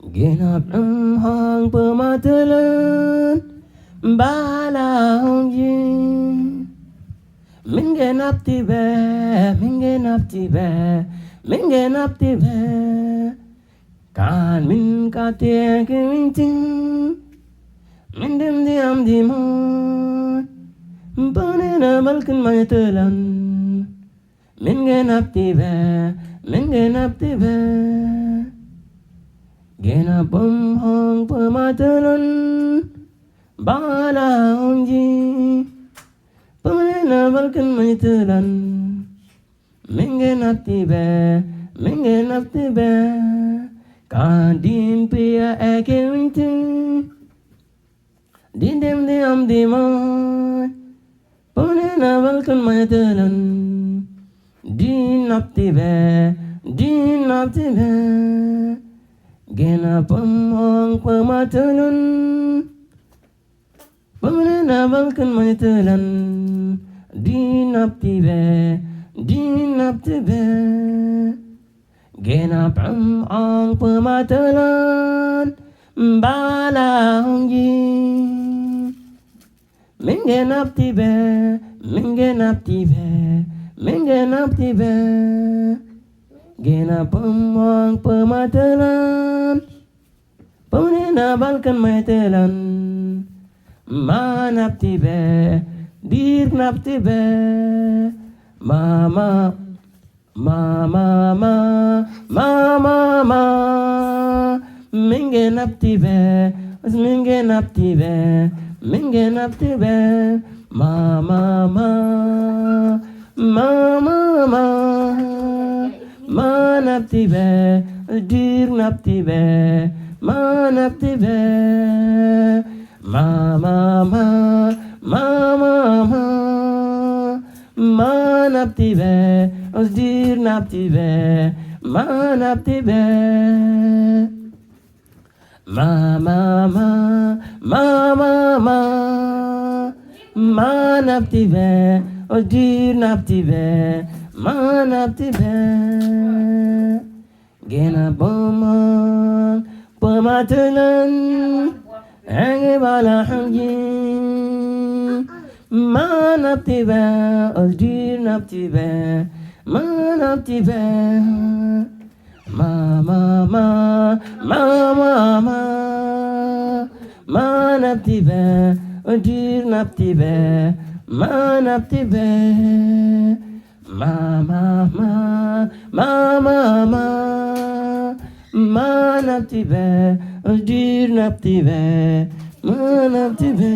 Ginap ng hang pamatalan Balang yin Min genap tibe Min genap tibe Min genap tibe Kan min ka tiye min ting Min dim diam di mon Bane na balkan mayatalan Min genap tibe Min genap tibe Genapam hang pamatalan Balang yin Pamana balkan mayatalan Min genap tibe Min genap tibe Kadin pia eke winting Din dem diam dimon Pamana balkan mayatalan Din nap tibe Din nap tibe Genapam hang pamatalan Pamana balkan mayatalan Din nap tibe Din nap tibe Genapam hang pamatalan Balang yin Min genap tibe Min genap tibe Min genap tibe Genapam hang pamatalan Pamana balkan mayatalan Manap tibe Dir nap tibe Mama Mama Mama Min genap tibe Min genap tibe Min genap tibe Mama Mama Manap tibe Dir nap tibe Manap tibe Mama Manap tibe Dir nap tibe Manap tibe Mama Manap tibe Dir nap tibe Manap tibe Genapam hang pamatalan Hangi balang yin Manap tibe Dir nap tibe Manap tibe Mama Manap tibe Dir nap tibe Manap tibe Mama Manap tibe Dir nap tibe Manap tibe